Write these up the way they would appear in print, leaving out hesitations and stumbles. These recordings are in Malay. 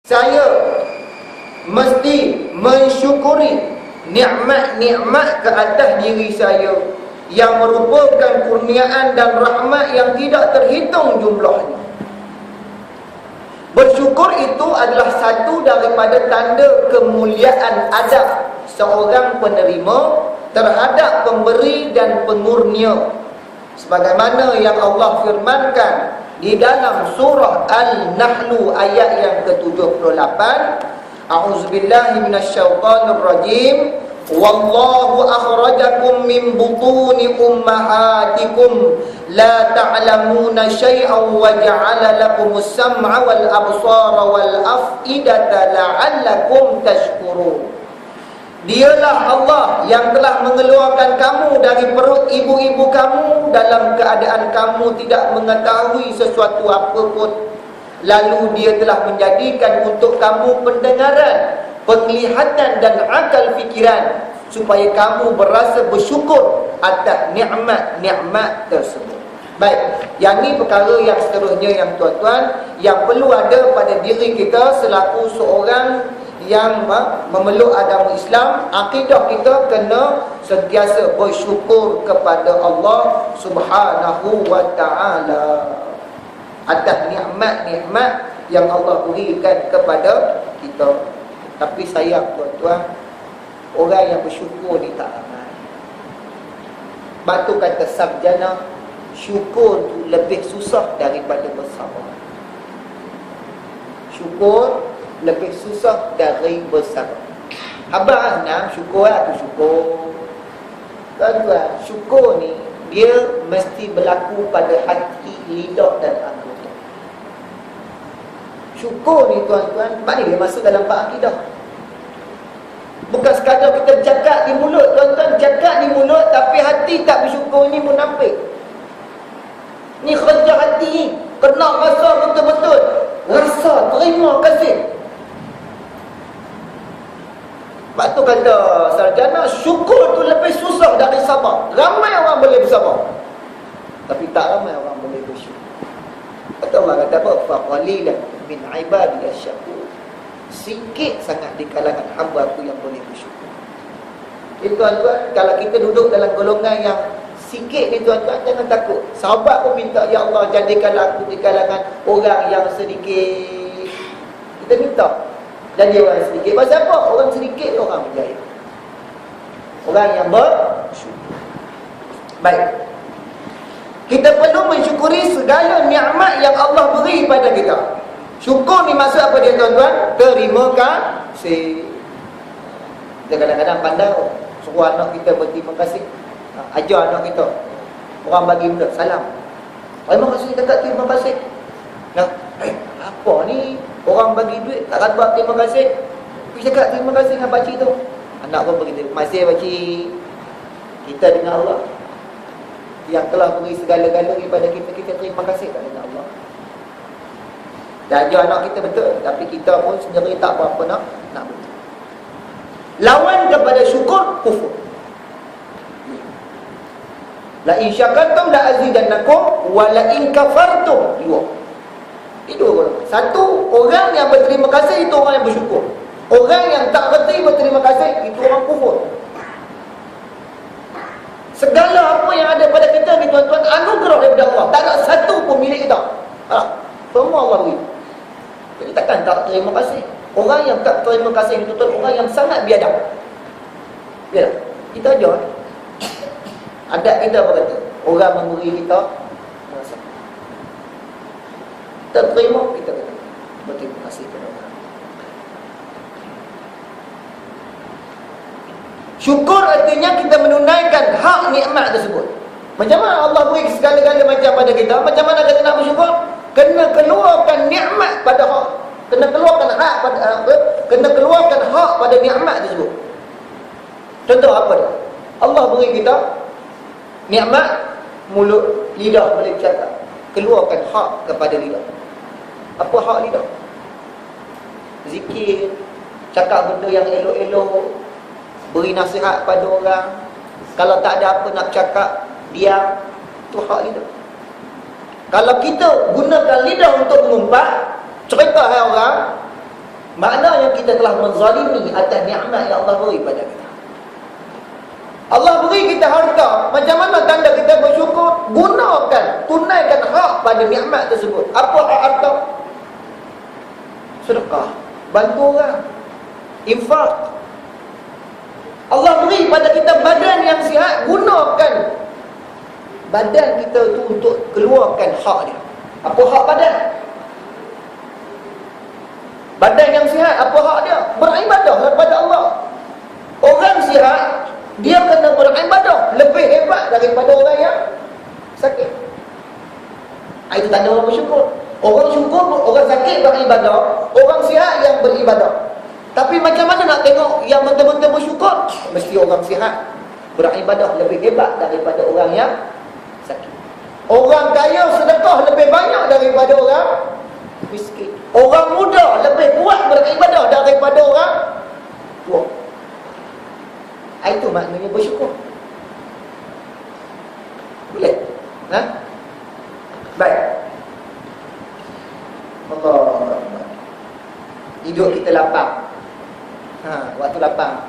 Saya mesti mensyukuri nikmat-nikmat ke atas diri saya yang merupakan kurniaan dan rahmat yang tidak terhitung jumlahnya. Bersyukur itu adalah satu daripada tanda kemuliaan adab seorang penerima terhadap pemberi dan pengurnia, sebagaimana yang Allah firmankan di dalam surah Al-Nahl ayat yang ke-78. A'udzubillahi minasyaitonirrajim. Wallahu akhrajakum min butuni ummahatikum la ta'lamuna syai'an wa ja'ala lakumus sam'a wal absara wal af'idata la'allakum tashkurun. Dialah Allah yang telah mengeluarkan kamu dari perut ibu-ibu kamu dalam keadaan kamu tidak mengetahui sesuatu apapun. Lalu dia telah menjadikan untuk kamu pendengaran, penglihatan dan akal fikiran supaya kamu berasa bersyukur atas nikmat-nikmat tersebut. Baik, yang ni perkara yang seterusnya yang tuan-tuan yang perlu ada pada diri kita selaku seorang yang memeluk agama Islam. Akidah kita kena sentiasa bersyukur kepada Allah Subhanahu wa ta'ala atas nikmat-nikmat yang Allah berikan kepada kita. Tapi sayang tuan-tuan, orang yang bersyukur ni tak ramai. Batu kata sabjana, syukur tu lebih susah daripada bersabar. Syukur lebih susah dari bersabar. Abang Asnam syukur aku syukur. Tuan-tuan, syukur ni dia mesti berlaku pada hati, lidah dan anggota. Syukur ni tuan-tuan, mana dia masuk dalam bab akidah. Bukan sekadar kita cakap di mulut tuan-tuan, cakap di mulut tapi hati tak bersyukur, ni munafik. Ni kerja hati ni, kena rasa betul-betul, rasa terima kasih. Sebab tu kata sarjana, syukur tu lebih susah dari sabar. Ramai orang boleh bersabar, tapi tak ramai orang boleh bersyukur. Kata Allah kata apa? Faqalilan min ibadiy asyakur. Sikit sangat di kalangan hamba aku yang boleh bersyukur. Jadi tuan-tuan, kalau kita duduk dalam golongan yang sikit ni tuan-tuan, jangan takut. Sahabat pun minta, ya Allah jadikanlah aku di kalangan orang yang sedikit. Kita minta jadi orang sedikit. Pasal apa? Orang sedikit orang berjaya. Orang yang bersyukur. Baik, kita perlu mensyukuri segala nikmat yang Allah beri pada kita. Syukur ni maksud apa dia tuan-tuan? Terima kasih. Kita kadang-kadang pandai suruh anak kita berterima kasih. Ajar anak kita, orang bagi benda, salam. Terima kasih, cakap terima kasih. Nah, apa ni? Orang bagi duit, tak kata terima kasih. Pergi cakap terima kasih dengan pakcik tu. Anak pun berkata, terima kasih pakcik. Kita dengan Allah yang telah beri segala-galanya kepada kita, kita terima kasih kepada Allah. Dah ajar anak kita betul, tapi kita pun sendiri tak berapa nak betul. Lawan kepada syukur, kufur. La in syakartum la azidannakum wa la in kafartum. Itu orang. Satu, orang yang berterima kasih itu orang yang bersyukur. Orang yang tak reti berterima kasih itu orang kufur. Segala apa yang ada pada kita ni tuan-tuan, anugerah daripada Allah. Tak ada satu pun milik kita. Semua Allah beri. Jadi takkan tak terima kasih. Orang yang tak terima kasih itu tuan, orang yang sangat biadab. Biadab. Kita ajar. Adat kita apa kata? Orang memberi kita, kita terima, kita kata berterima kasih kepada orang. Syukur artinya kita menunaikan hak nikmat tersebut. Macam mana Allah beri segala-gala macam pada kita, macam mana kita nak bersyukur? Kena keluarkan nikmat pada hak, kena keluarkan hak pada kena keluarkan hak pada nikmat tersebut. Contoh apa dia? Allah beri kita nikmat mulut, lidah boleh bercakap. Keluarkan hak kepada lidah. Apa hak lidah? Zikir, cakap benda yang elok-elok, beri nasihat pada orang. Kalau tak ada apa nak cakap, diam. Itu hak lidah. Kalau kita gunakan lidah untuk mengumpat, cerita orang, Maknanya kita telah menzalimi atas nikmat yang Allah beri pada kita. Allah beri kita harta. Macam mana tanda kita bersyukur? Gunakan, tunaikan hak pada nikmat tersebut. Apa hak harta? Sedekah, bantu orang, infak. Allah beri pada kita badan yang sihat. Gunakan badan kita tu untuk keluarkan hak dia. Apa hak badan? Badan yang sihat, apa hak dia? Beribadah kepada Allah. Orang sihat, dia kena beribadah lebih hebat daripada orang yang sakit. Itu tanda orang bersyukur. Orang syukur, orang sakit beribadah, orang sihat yang beribadah. Tapi macam mana nak tengok yang betul-betul bersyukur? Mesti orang sihat beribadah lebih hebat daripada orang yang sakit. Orang kaya sedekah lebih banyak daripada orang miskin. Orang muda lebih kuat beribadah daripada orang tua. Itu maknanya bersyukur. Boleh? Ha? Baik. Allah. Hidup kita lapang. Waktu lapang,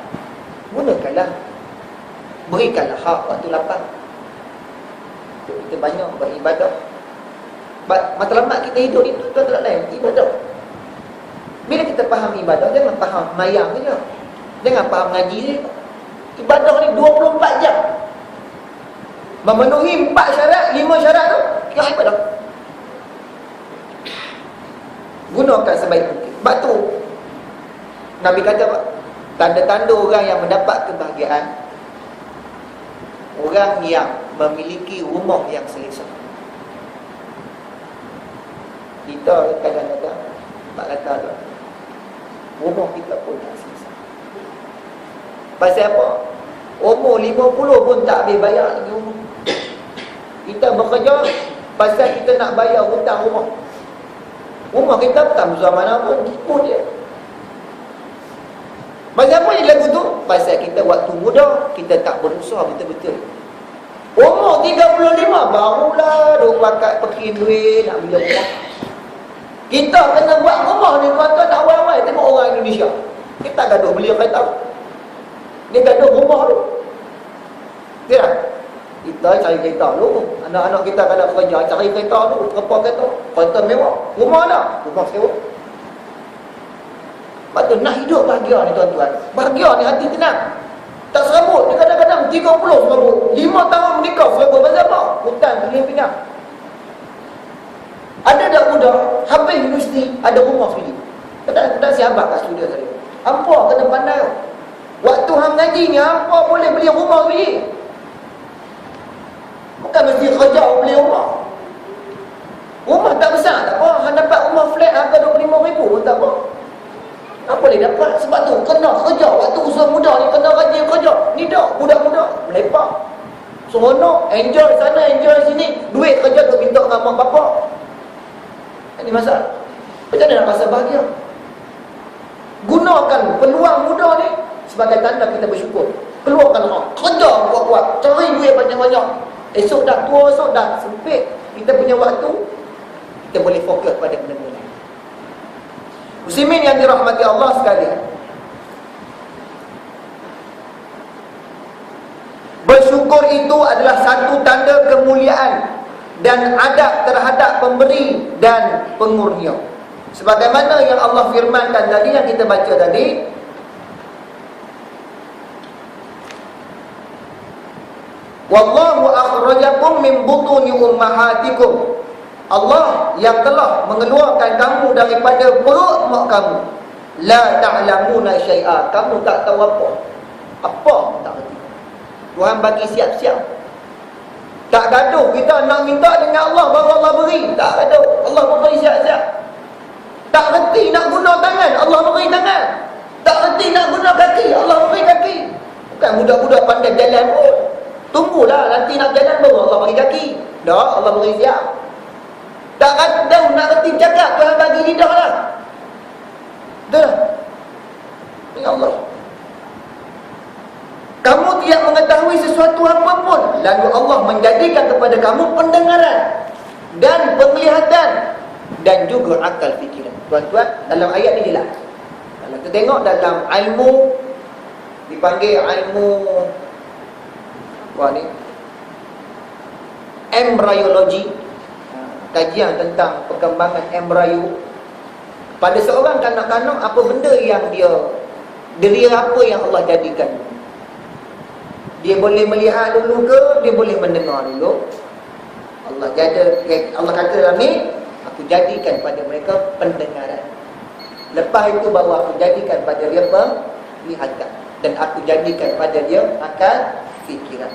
gunakanlah. Berikanlah hak waktu lapang. Kita banyak beribadah. Matlamat kita hidup ni tuan tak lain, ibadah. Bila kita faham ibadah, jangan faham mayang saja. Jangan faham ngaji je. Ibadah ni 24 jam. Memenuhi 4 syarat, 5 syarat tu, kita ibadah. Gunakan sebaik mungkin. Sebab tu Nabi kata apa? Tanda-tanda orang yang mendapat kebahagiaan, orang yang memiliki rumah yang selesa. Kita kadang-kadang tak kata tu, rumah kita pun tak selesa. Pasal apa? Umur 50 pun tak habis bayar lagi rumah. Kita bekerja pasal kita nak bayar hutang rumah. Rumah kita tak besar mana pun, tipu dia. Pasal apa dia lagu tu? Pasal kita waktu muda, kita tak berusaha betul-betul. Umur 35 barulah duk pakai pekin duit nak beli rumah. Kita kena buat rumah ni tuan-tuan awal-awal. Tengok orang Indonesia, kita gaduh beli kereta, dia gaduh rumah tu. Tidak? Kita cari kereta dulu. Anak-anak kita kalau kerja cari kereta dulu. Berapa kereta? Kereta mewah. Rumah tak? Rumah sewa. Lepas tu nak hidup bahagia ni tuan-tuan. Bahagia ni hati tenang. Tak serabut. Dia kadang-kadang 30 serabut. 5 tahun menikah serabut. Pasal apa? Hutang pinggang. Ada dak budak habis universiti, ada rumah sendiri. Kadang-kadang siabak kat studio saya. Hampa kena pandai. Waktu hang ngaji ni hampa boleh beli rumah sendiri. Bukan mesti kerja beli rumah. Rumah tak besar, tak apa. Hang dapat rumah flat harga 25,000 pun tak apa. Apa boleh dapat? Sebab tu kena kerja. Waktu usaha muda ni kena rajin kerja. Ni dak budak-budak melepak. Seronok, enjoy sana, enjoy sini. Duit kerja tu minta dengan mak bapak. Ini masalah. Macam mana nak rasa bahagia? Gunakan peluang muda ni sebagai tanda kita bersyukur. Keluarkan hak. Kerja kuat-kuat. Cari duit banyak-banyak. Esok dah tua, esok dah sempit. Kita punya waktu, kita boleh fokus pada benda-benda lain. Muslimin yang dirahmati Allah sekalian, bersyukur itu adalah satu tanda kemuliaan dan adab terhadap pemberi dan pengurnia. Sebagaimana yang Allah firmankan tadi, yang kita baca tadi, wallahu akhrajakum min butuni ummahatikum. Allah yang telah mengeluarkan kamu daripada perut mak kamu. La ta'lamuna syai'a. Kamu tak tahu apa. Apa tak reti. Tuhan bagi siap-siap. Tak gaduh kita nak minta dengan Allah baru Allah beri. Tak gaduh. Allah beri siap-siap. Tak reti nak guna tangan, Allah beri tangan. Tak reti nak guna kaki, Allah beri kaki. Bukan budak-budak pandai jalan pun. Tunggulah nanti nak jalan baru Allah bagi kaki. Tak, Allah beri siap. Tak gaduh nak reti cakap, Tuhan bagi lidah lah. Betul tak? Ya Allah. Kamu tidak mengetahui sesuatu apa pun, lalu Allah menjadikan kepada kamu pendengaran dan penglihatan dan juga akal fikiran. Tuan-tuan, dalam ayat ni jelas Kita tengok dalam ilmu, dipanggil ilmu embryologi, kajian tentang perkembangan embrio. Pada seorang kanak-kanak, apa benda yang dia apa yang Allah jadikan? Dia boleh melihat dulu ke dia boleh mendengar dulu? Allah kata dalam ni, aku jadikan pada mereka pendengaran. Lepas itu baru aku jadikan pada dia penglihatan, dan aku jadikan pada dia akal fikiran.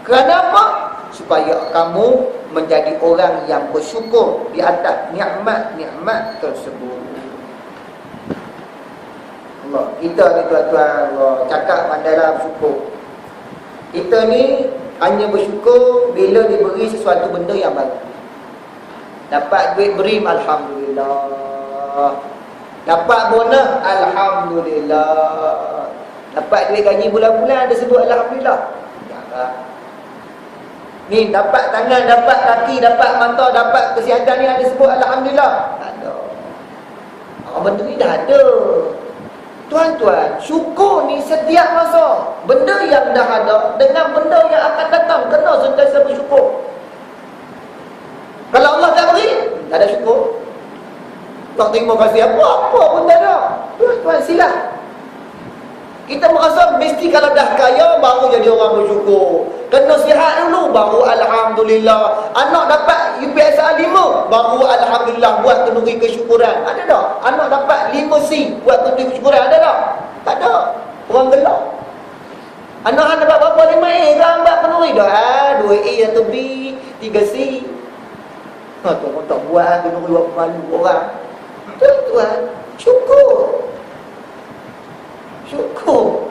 Kerana apa? Supaya kamu menjadi orang yang bersyukur di atas nikmat-nikmat tersebut. Allah, kita ni tuan-tuan, Allah cakap pandailah bersyukur. Kita ni hanya bersyukur bila diberi sesuatu benda yang baru. Dapat duit BRIM, alhamdulillah. Dapat bonus, alhamdulillah. Dapat duit gaji bulan-bulan, ada sebut alhamdulillah. Jangan. Ni dapat tangan, dapat kaki, dapat mata, dapat kesihatan ni, ada sebut alhamdulillah? Tak ada. Benda ni dah ada. Tuan-tuan, syukur ni setiap masa. Benda yang dah ada dengan benda yang akan datang, kena sentiasa bersyukur. Kalau Allah tak beri, tak ada syukur. Tak terima kasih apa-apa pun tak ada. Tuan-tuan, silap. Kita merasa mesti kalau dah kaya baru jadi orang bersyukur. Kena sihat dulu baru alhamdulillah. Anak dapat UPSR 5 baru alhamdulillah buat kenduri kesyukuran. Ada tak? Anak dapat 5C buat kenduri kesyukuran. Ada tak? Tak ada. Orang gelap. Anak dapat berapa 5A kan buat kenduri dah. 2A atau B, 3C. Tuan tak buat kenduri buat malu orang. Tuan-tuan, syukur. Syukur.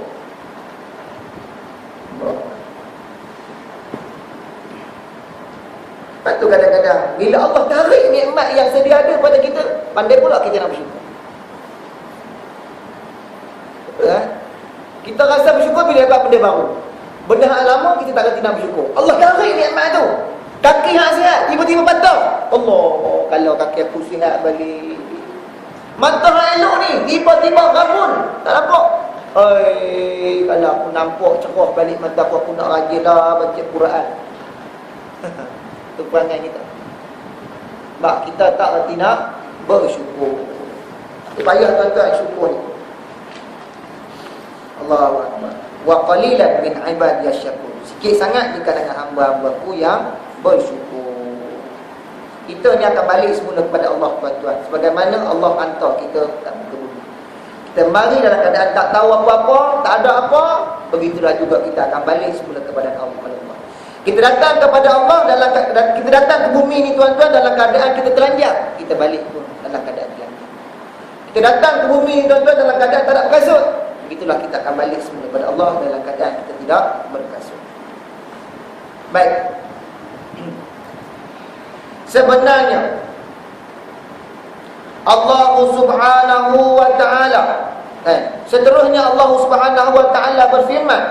Lepas tu kadang-kadang bila Allah tarik nikmat yang sedia ada pada kita, pandai pula kita nak bersyukur. Betul kan? Kita rasa bersyukur bila dapat benda baru. Benda yang lama kita tak reti nak bersyukur. Allah tarik nikmat tu. Kaki yang sihat tiba-tiba patah. Allah, kalau kaki aku sihat balik. Mata yang elok ni tiba-tiba rabun. Tak nampak. Kalau aku nampak cerah balik mata aku nak rajin dah baca Quran. Itu perangai kita. Sebab kita tak reti nak bersyukur. Payah tuan-tuan syukur ni. Allahu Akbar. Wa qalilan min ibadiyas syakur. Sikit sangat di kalangan hamba-hambaku yang bersyukur. Kita ni akan balik semula kepada Allah, tuan-tuan. Sebagaimana Allah hantar kita ke bumi. Kita mari dalam keadaan tak tahu apa-apa, tak ada apa, begitulah juga kita akan balik semula kepada Allah. Kita datang kepada Allah kita datang ke bumi ni, tuan-tuan, dalam keadaan kita telanjang, kita balik pun dalam keadaan telanjang. Kita datang ke bumi ni, tuan-tuan, dalam keadaan tak ada berkasut, begitulah kita akan balik semula kepada Allah dalam keadaan kita tidak berkasut. Baik. Sebenarnya Allah Subhanahu wa ta'ala seterusnya Allah Subhanahu wa ta'ala berfirman,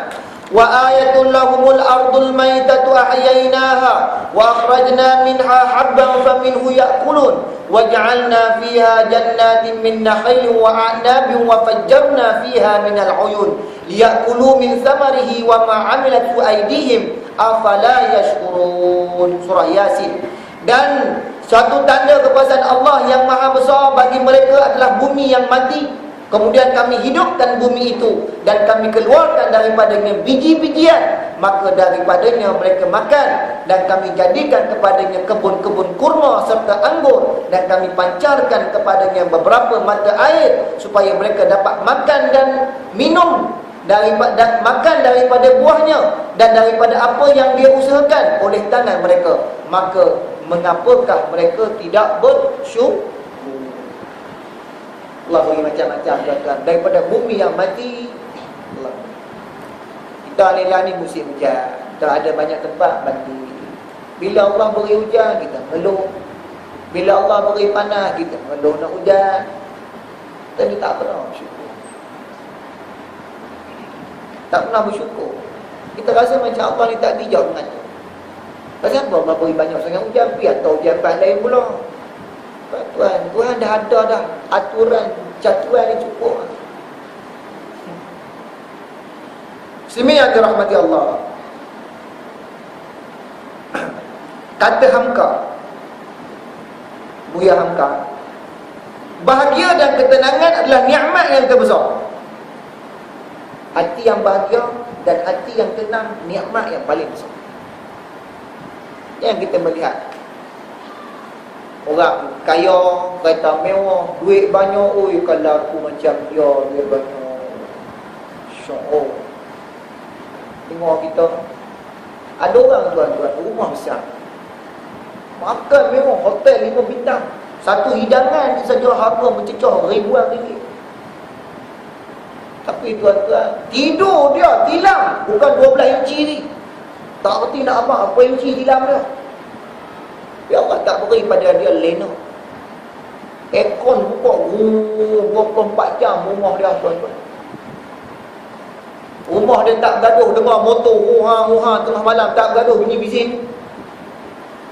wa ayatul lahumul ardul maitatu ahyainaha wa akhrajna minha habban faminhu ya'kulun wa ja'alna fiha jannatin min nakhilin wa a'nabin wa fajjarna fiha minal uyun liya'kulu min thamarihi wa ma 'amilat aydihim afala yashkurun. Surah Yasin. Dan suatu tanda kepuasan Allah yang maha besar bagi mereka adalah bumi yang mati, kemudian kami hidupkan bumi itu dan kami keluarkan daripadanya biji-bijian, maka daripadanya mereka makan, dan kami jadikan kepadanya kebun-kebun kurma serta anggur, dan kami pancarkan kepadanya beberapa mata air supaya mereka dapat makan dan minum makan daripada buahnya dan daripada apa yang dia usahakan oleh tangan mereka. Maka mengapakah mereka tidak bersyukur? Allah bagi macam-macam, tuan-tuan. Daripada bumi yang mati, Allah. Kita ni lah ni musim hujan, tak ada banyak tempat mati. Bila Allah beri hujan, kita mengeluh. Bila Allah beri panas, kita mengeluh nak hujan. Kita ni tak pernah bersyukur. Tak pernah bersyukur. Kita rasa macam Allah ni tak bijak mengatur. Pasal apa Allah beri banyak sangat hujan, pergi atau hujan pas lain pula. Tuan, Tuhan dah ada dah aturan, caturan ni cukup. Muslimin yang dirahmati Allah. Kata Hamka, Buya Hamka, bahagia dan ketenangan adalah nikmat yang terbesar. Hati yang bahagia dan hati yang tenang, nikmat yang paling besar. Yang kita melihat orang kaya, kereta mewah, duit banyak, oi kalau aku macam dia, duit banyak, syok. Tengok kita, ada orang tuan-tuan, rumah besar, makan mewah, hotel 5 bintang, satu hidangan saja harga mencecah ribuan ringgit. Tapi tuan-tuan, tidur dia tilam, bukan 12 inci ni. Tak erti nak apa inci tilam dia. Ya Allah tak beri pada dia lena. Aircon buka 24 jam rumah dia tuan-tuan. Rumah dia tak bergaduh dengar motor huha-huha tengah malam, tak bergaduh bunyi bising.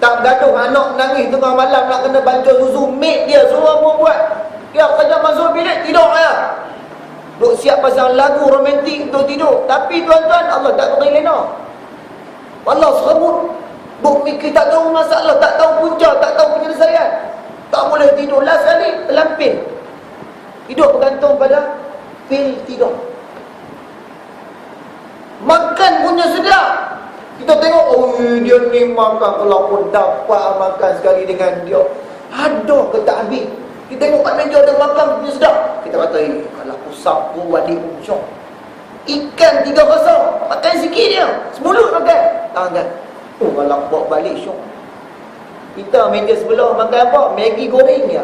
Tak bergaduh anak nangis tengah malam nak kena bancuh susu, maid dia suruh buat. Dia kerja masuk bilik tidur aja. Duk siap pasang lagu romantik untuk tidur. Tapi tuan-tuan, Allah tak beri lena. Allah serabut. Duk mikir tak tahu masalah, tak tahu punca, tak tahu penyelesaian. Tak boleh tidur. Last kali terlampin. Hidup bergantung pada pil tidur. Makan punya sedap. Kita tengok, oh dia ni makan, kalau pun dapat makan sekali dengan dia. Ada ke tak habis? Kita tengok kat meja ada makan punya sedap. Kita kata, kalau aku sapu adik uncong. Ikan 3 rasa, makan sikit dia. Semulut makan. Tangan. Oh, kalau bawa balik syok. Kita meja sebelah makan apa? Maggi goreng dia.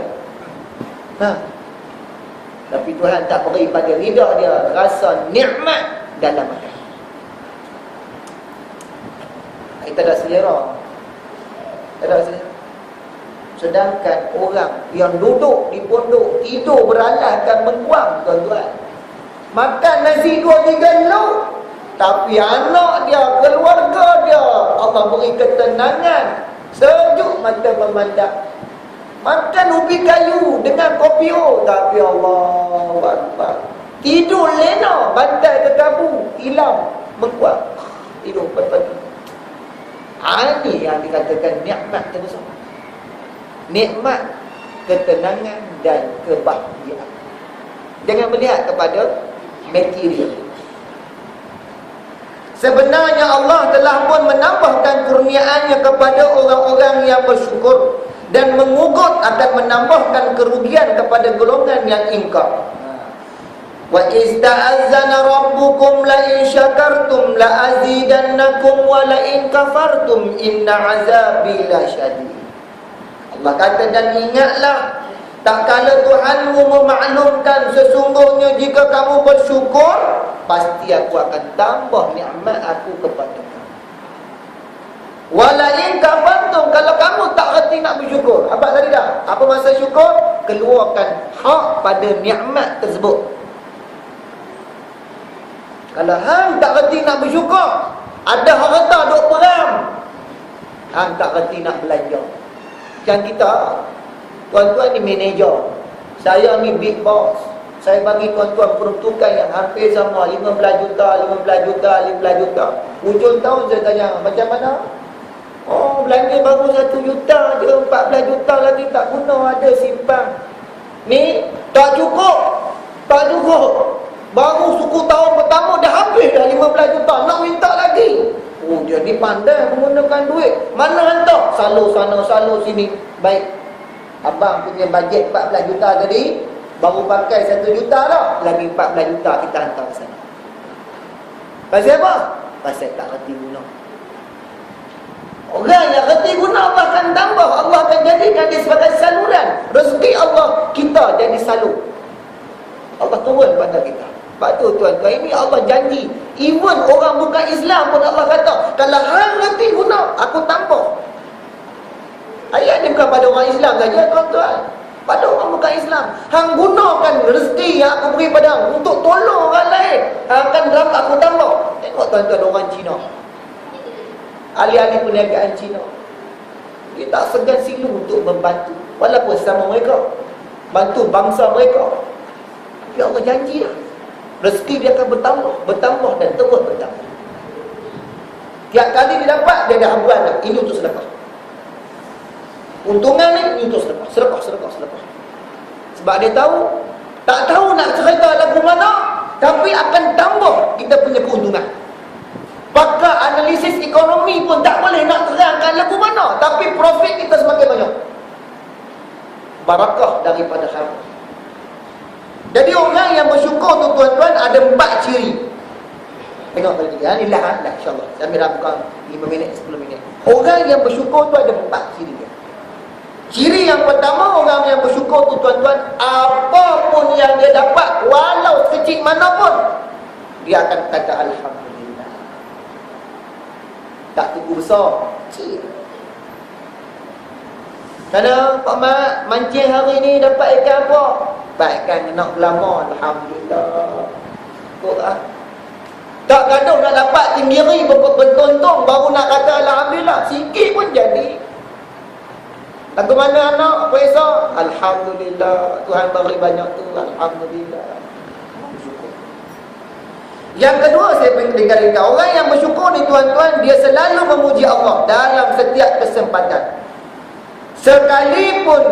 Tapi Tuhan tak beri pada lidah dia rasa nikmat dalam makan. Kita dah selera. Tak ada selera. Sedangkan orang yang duduk di pondok, tidur beralaskan mengkuang, tuan-tuan, makan nasi 2-3 lauk, tapi anak dia, keluarga dia, Allah beri ketenangan, sejuk mata memandang. Makan ubi kayu dengan kopi tapi Allahu Akbar, tidur lena, bantai terkabu, hilang, mengkuang, tidur pagi-pagi. Ini yang dikatakan nikmat terbesar. Nikmat ketenangan dan kebahagiaan. Jangan melihat kepada material. Sebenarnya Allah telah pun menambahkan kurniaannya kepada orang-orang yang bersyukur, dan mengugut akan menambahkan kerugian kepada golongan yang ingkar. Wa ista'azzana rabbukum la in syakartum la azidannakum wa la in kafartum inna azabi lasyadid. Allah kata, dan ingatlah tak kala Tuhanmu memaklumkan sesungguhnya jika kamu bersyukur, pasti aku akan tambah nikmat aku kepada kamu. Wala in kafartum, kalau kamu tak reti nak bersyukur, apa tadi dah? Apa maksud syukur? Keluarkan hak pada nikmat tersebut. Kalau hang tak reti nak bersyukur, ada harta duk peram, hang tak reti nak belanja. Macam kita, tuan-tuan ni manager, saya ni big boss, saya bagi tuan-tuan peruntukan yang hampir sama, 15 juta, 15 juta, 15 juta. Hujung tahun saya tanya, macam mana? Oh, belanja baru 1 juta je, 14 juta lagi tak guna, ada simpan. Ni tak cukup, tak cukup. Baru suku tahun pertama dah habis dah 15 juta, nak minta lagi. Oh, dia ni pandai menggunakan duit. Mana hantar? Salur sana, salur sini. Baik, abang punya bajet 14 juta tadi, baru pakai 1 juta dah, lagi 14 juta kita hantar ke sana. Pasal apa? Pasal tak reti guna. Orang yang reti guna, Allah akan tambah. Allah akan jadikan dia sebagai saluran. Rezeki Allah, kita jadi salur. Allah turun pada kita. Sebab tu tuan-tuan, ini Allah janji. Even orang bukan Islam pun Allah kata, kalau hang reti guna, aku tambah. Ayat ni bukan pada orang Islam saja tuan-tuan, pada orang bukan Islam. Hang gunakan rezeki yang aku beri pada hang untuk tolong orang lain, akan dapat aku tambah. Tengok tuan-tuan orang Cina, ahli-ahli perniagaan Cina, dia tak segan silu untuk membantu, walaupun sama mereka, bantu bangsa mereka. Tapi Allah janji dah, rezeki dia akan bertambah dan terus bertambah. Tiap kali dia dapat, dia dah habuan dah. Ini untuk sedekah. Untungan ni, ini untuk sedekah. Sedekah. Sebab dia tahu, tak tahu nak cerita lagu mana, tapi akan tambah kita punya keuntungan. Pakar analisis ekonomi pun tak boleh nak terangkan lagu mana, tapi profit kita semakin banyak. Barakah daripada harta. Jadi orang yang bersyukur tu tuan-tuan ada 4 ciri. Tengok tadi kita ni lah insya-Allah. Saya ambil bukan 5 minit 10 minit. Orang yang bersyukur tu ada 4 ciri dia. Ciri yang pertama, orang yang bersyukur tu tuan-tuan, apapun yang dia dapat walau sekecil mana pun, dia akan kata alhamdulillah. Tak tunggu besar, kecil. Kerana Pak Mat mancing hari ni dapat ikan apa? Dapat ikan nak lama, alhamdulillah. Kok ah. Tak gaduh nak dapat tinggiri bertontong baru nak kata alhamdulillah. Sikit pun jadi. Lagu mana anak? Apa esok? Alhamdulillah. Tuhan beri banyak tu. Alhamdulillah. Bersyukur. Yang kedua saya tinggalkan. Orang yang bersyukur ni tuan-tuan, dia selalu memuji Allah dalam setiap kesempatan. Sekalipun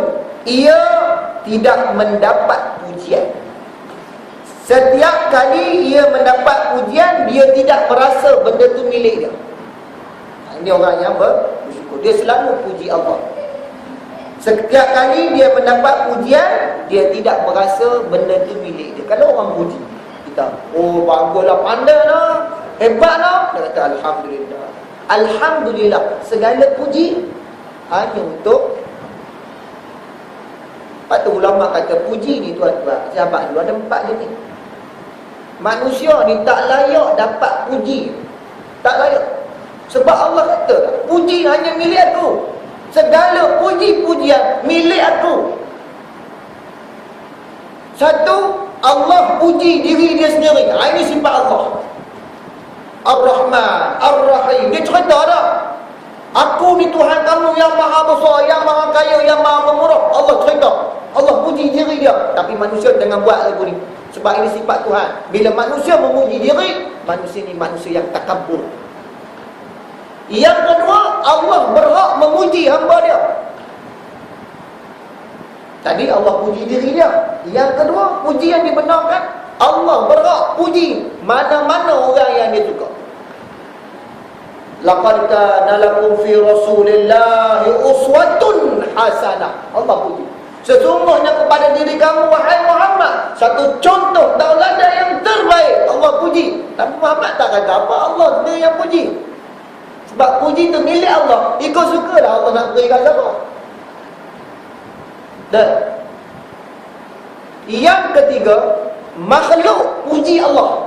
ia tidak mendapat pujian. Setiap kali ia mendapat pujian, dia tidak merasa benda tu milik dia. Ini orang yang bersyukur. Dia selalu puji Allah. Setiap kali dia mendapat pujian, dia tidak merasa benda tu milik dia. Kalau orang puji kita, oh baguslah, pandai lah, hebat lah, dia kata alhamdulillah. Alhamdulillah, segala puji hanya untuk. Lepas tu ulama kata puji ni tuan-tuan, sahabat dulu ada 4 jenis. Manusia ni tak layak dapat puji. Tak layak. Sebab Allah kata puji hanya milik aku. Segala puji-pujian milik aku. Satu, Allah puji diri dia sendiri. Ini sifat Allah. Ar-Rahman, Ar-Rahim. Dia cerita dah, aku ni Tuhan kamu yang maha besar, yang maha kaya, yang maha pemurah. Allah cerita. Allah puji diri dia. Tapi manusia jangan buat lagu ni. Sebab ini sifat Tuhan. Bila manusia memuji diri, manusia ni manusia yang takabur. Yang kedua, Allah berhak memuji hamba dia. Tadi Allah puji diri dia. Yang kedua, puji yang dibenarkan, Allah berhak puji mana-mana orang yang dia suka. Laqad kana lakum fi Rasulillahi uswatun hasanah. Allah puji. Sesungguhnya kepada diri kamu wahai Muhammad, satu contoh tauladan yang terbaik. Allah puji. Nabi Muhammad tak kata apa, Allah sendiri yang puji. Sebab puji itu milik Allah. Ikut sukalah Allah nak berikan siapa. Dan yang ketiga, makhluk puji Allah.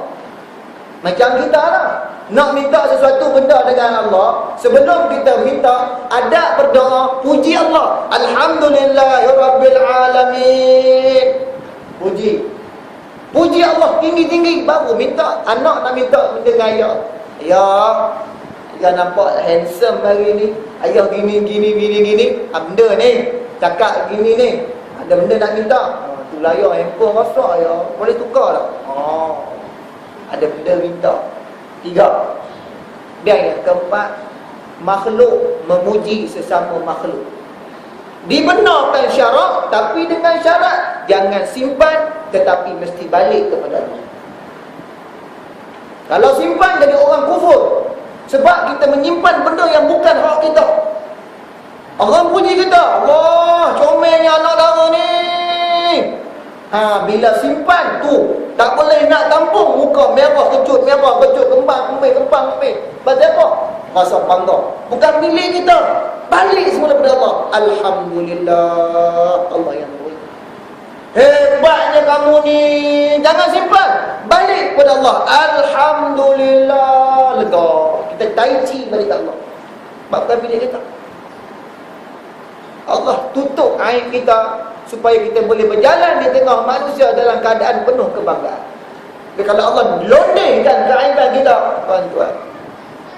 Macam kita lah, nak minta sesuatu benda dengan Allah, sebelum kita minta, ada berdoa, puji Allah. Alhamdulillahirabbil alamin. Puji Allah tinggi-tinggi, baru minta. Anak nak minta benda dengan ayah. Ayah nampak handsome hari ni. Ayah gini. Benda ni, cakap gini ni. Ada benda nak minta. Tu layar handphone rosak ayah. Boleh tukar tak? Ada benda minta. 3. Dan yang keempat, makhluk memuji sesama makhluk. Dibenarkan syarat, tapi dengan syarat jangan simpan, tetapi mesti balik kepada Allah. Kalau simpan jadi orang kufur. Sebab kita menyimpan benda yang bukan hak kita. Orang puji kita, wah comelnya anak dara ni. Bila simpan tu tak boleh nak tampung, muka merah kecut, kembang kembing. Pasal apa? Rasa bangga. Bukan milik kita. Balik semula kepada Allah. Alhamdulillah, Allah yang beri. Hebatnya kamu ni. Jangan simpan. Balik kepada Allah. Alhamdulillah. Lega. Kita taici balik ke Allah. Sebab bukan milik kita. Allah tutup aib kita supaya kita boleh berjalan di tengah manusia dalam keadaan penuh kebanggaan. Jadi kalau Allah londehkan keaiban kita, tuan-tuan,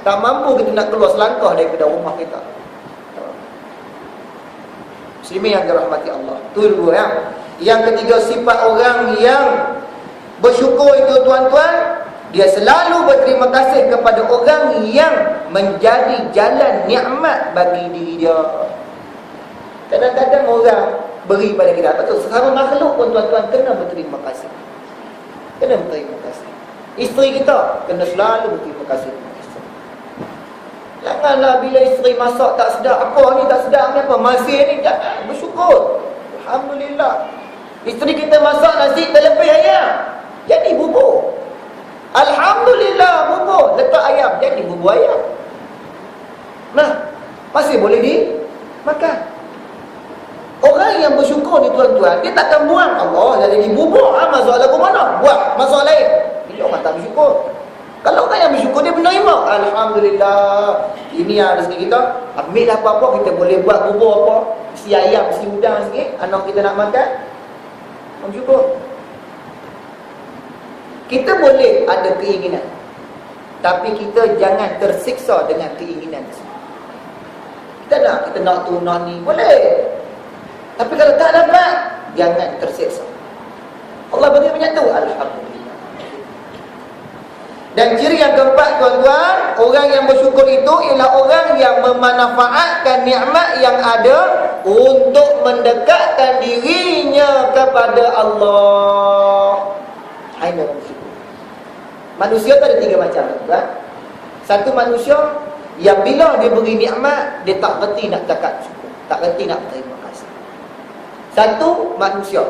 tak mampu kita nak keluar selangkah daripada rumah kita. Muslimin yang dirahmati Allah. Itu dua yang. Yang ketiga, sifat orang yang bersyukur bersyukur itu tuan-tuan, dia selalu berterima kasih kepada orang yang menjadi jalan nikmat bagi diri dia. Kadang-kadang orang beri pada kita, betul, sesama makhluk pun tuan-tuan kena berterima kasih. Kena berterima kasih. Isteri kita kena selalu berterima kasih kepada isteri. Janganlah bila isteri masak tak sedap, apa ni tak sedap ni, apa masih ni, jangan, bersyukur. Alhamdulillah. Isteri kita masak nasi terlebih ayam, jadi bubur. Alhamdulillah, bubur. Letak ayam, jadi bubur ayam. Nah, masih boleh dimakan. Orang yang bersyukur ni tuan-tuan, dia takkan buang. Allah dah jadi bubur, masuk lagu mana? Buang, masuk lain. Ini orang tak bersyukur. Kalau orang yang bersyukur, dia menerima. Alhamdulillah, ini yang rezeki kita. Ambillah apa-apa, kita boleh buat bubur apa, si ayam, si udang sikit, anak kita nak makan, bersyukur. Kita boleh ada keinginan, tapi kita jangan tersiksa dengan keinginan tersebut. Kita nak tu, nak ni, boleh. Tapi kalau tak dapat, jangan tersiksa. Allah bagi banyak tu, alhamdulillah. Dan ciri yang keempat tuan-tuan, orang yang bersyukur itu ialah orang yang memanfaatkan nikmat yang ada untuk mendekatkan dirinya kepada Allah. Hai orang bersyukur. Manusia tu ada tiga macam tuan. Satu manusia yang bila dia beri nikmat, dia tak reti nak cakap syukur, tak reti nak terima kasih. Satu manusia.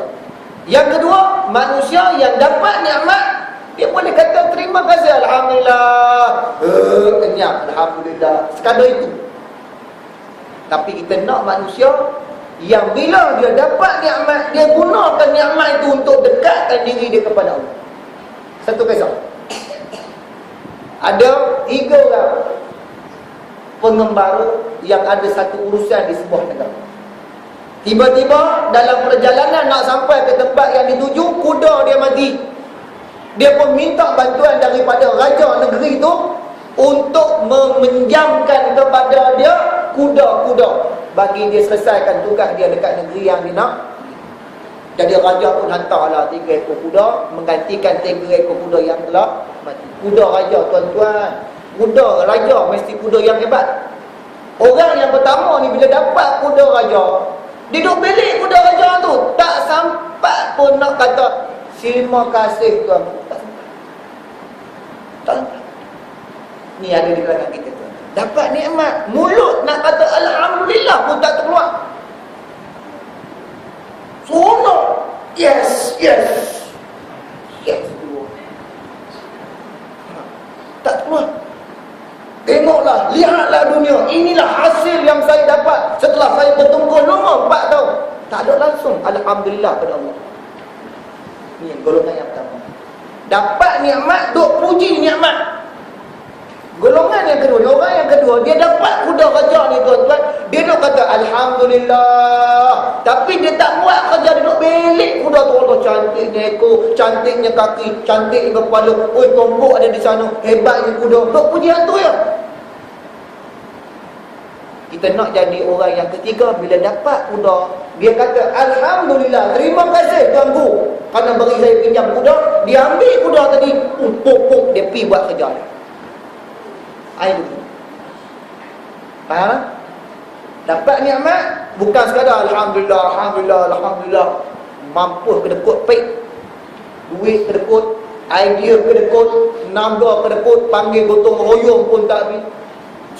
Yang kedua, manusia yang dapat nikmat, dia boleh kata terima kasih, alhamdulillah, kenyang, alhamdulillah, sekadar itu. Tapi kita nak manusia yang bila dia dapat nikmat, dia gunakan nikmat itu untuk dekatkan diri dia kepada Allah. Satu kisah. Ada 3 orang pengembara yang ada satu urusan di sebuah negara. Tiba-tiba dalam perjalanan nak sampai ke tempat yang dituju, kuda dia mati. Dia pun minta bantuan daripada raja negeri itu untuk meminjamkan kepada dia kuda-kuda bagi dia selesaikan tugas dia dekat negeri yang dia nak. Jadi raja pun hantarlah 3 ekor kuda menggantikan 3 ekor kuda yang telah mati. Kuda raja tuan-tuan, kuda raja mesti kuda yang hebat. Orang yang pertama ni bila dapat kuda raja, dia duduk belik kuda raja tu, tak sampai pun nak kata terima kasih tuan. Tak sampai. Tak sampai. Ni ada di kalangan kita tuan. Dapat nikmat, mulut nak kata alhamdulillah pun tak terkeluar. Seronok. Yes, yes. Yes. Tak keluar. Tengoklah, lihatlah dunia. Inilah hasil yang saya dapat setelah saya bertunggu lama 4 tahun. Tak ada langsung alhamdulillah pada Allah. Ini golongan yang pertama. Dapat nikmat, duk puji nikmat. Golongan yang kedua, orang yang kedua, dia dapat kuda raja ni tuan-tuan, dia duk kata alhamdulillah, tapi dia tak buat kerja, dia duk belik kuda tu. Allah, cantiknya ekor, cantiknya kaki, cantiknya kepala, oi tombok ada di sana, hebatnya kuda. Duk puji hantu ya. Kita nak jadi orang yang ketiga, bila dapat kuda, dia kata alhamdulillah, terima kasih tuanku kerana beri saya pinjam kuda. Dia ambil kuda tadi, puk, dia pergi buat kerja dia. Air dulu. Faham? Dapat nikmat, bukan sekadar alhamdulillah, alhamdulillah, alhamdulillah. Mampu kedekut pek, duit kedekut, idea kedekut, nambah kedekut, panggil gotong royong pun tak habis.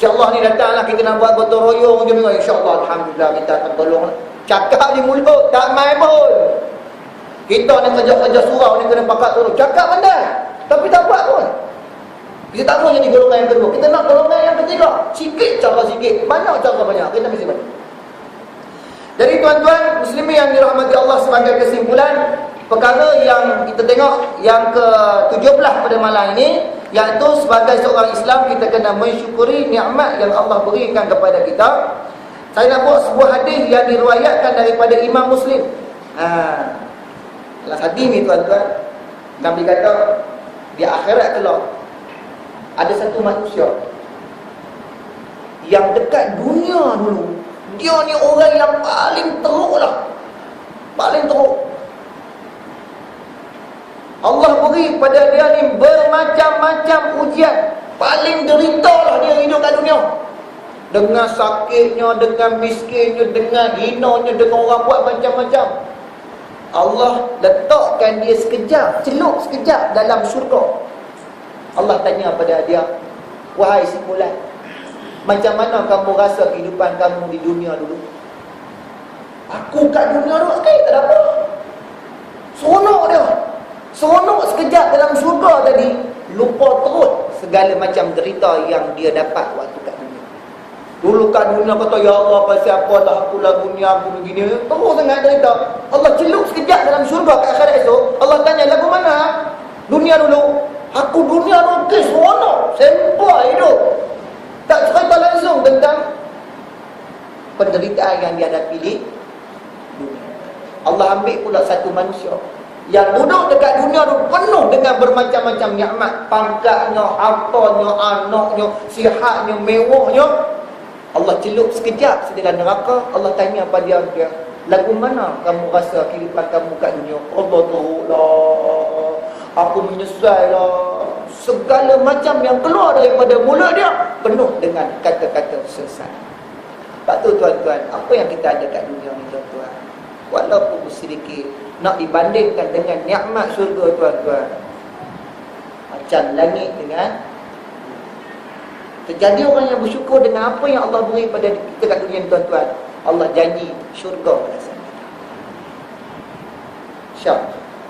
InsyaAllah ni datanglah kita nak buat gotong royong je minggu. InsyaAllah alhamdulillah kita akan tolong. Cakap di mulut tak main pun. Kita ni kerja-kerja surau ni kena pakat tolong. Cakap pandai, tapi tak buat pun. Kita tak mau jadi golongan yang kedua. Kita nak golongan yang ketiga. Sikit cara sikit, banyak cara banyak. Kita mesti banyak. Jadi tuan-tuan muslimin yang dirahmati Allah, sebagai kesimpulan, perkara yang kita tengok yang ke-17 pada malam ini, iaitu sebagai seorang Islam kita kena mensyukuri nikmat yang Allah berikan kepada kita. Saya nak buat sebuah hadis yang diriwayatkan daripada Imam Muslim. Dalam hadis ni tuan-tuan, Nabi kata di akhirat kelak ada satu manusia yang dekat dunia dulu, dia ni orang yang paling teruk lah, paling teruk. Allah beri pada dia ni bermacam-macam ujian. Paling derita lah dia hidup kat dunia. Dengan sakitnya, dengan miskinnya, dengan hinanya, dengan orang buat macam-macam. Allah letakkan dia sekejap, celup sekejap dalam syurga. Allah tanya pada dia, wahai si Fulan, macam mana kamu rasa kehidupan kamu di dunia dulu? Aku kat dunia dulu, tak ada apa. Seronok dia. Seronok sekejap dalam syurga tadi. Lupa terus segala macam derita yang dia dapat waktu kat dunia. Dulu kat dunia kata, ya Allah, pasal apa lah aku lah dunia, aku begini. Terus sangat derita. Allah celup sekejap dalam syurga kat akhirat esok. Allah tanya, lagu mana? Dunia dulu. Aku dunia dulu, okey, seronok. Sempoi hidup. Tak cerita langsung tentang penderitaan yang dihadapi di dunia. Allah ambil pula satu manusia yang duduk dekat dunia tu penuh dengan bermacam-macam nikmat, pangkatnya, hartanya, anaknya, sihatnya, mewahnya. Allah celup sekejap dalam neraka. Allah tanya pada dia, lagu mana kamu rasa kehidupan kamu kat dunia? Allah tahu lah, aku menyesal lah. Segala macam yang keluar daripada mulut dia penuh dengan kata-kata sesat. Sebab tu tuan-tuan, apa yang kita ada kat dunia ni tuan-tuan, walaupun sedikit, nak dibandingkan dengan nikmat syurga tuan-tuan, macam langit dengan. Terjadi orang yang bersyukur dengan apa yang Allah beri pada kita kat dunia tuan-tuan. Allah janji syurga pada saat itu. Syam.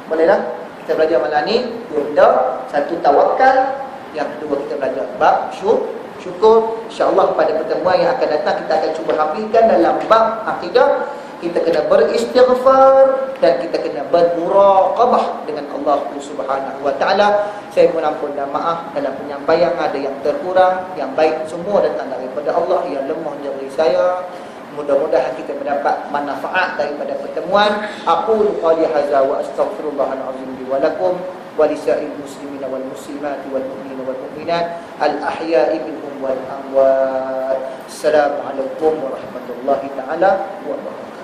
Bolehlah kita belajar malam ni dua benda. Satu, tawakal. Yang kedua, kita belajar bab syukur. InsyaAllah pada pertemuan yang akan datang kita akan cuba habiskan dalam bab akidah. Kita kena beristighfar dan kita kena bermuraqabah dengan Allah Subhanahu wa taala. Saya mohon ampun dan maaf dalam penyampaian ada yang terkurang. Yang baik semua datang daripada Allah, yang lemah dari saya. Mudah-mudahan kita mendapat manfaat daripada pertemuan. Aku qali hadza wa astaghfirullahal azim li wa lakum wa lisa'il muslimina wal muslimati wal mu'minina wal mu'minat al ahya'i minhum wal amwat. Assalamualaikum warahmatullahi taala wabarakatuh.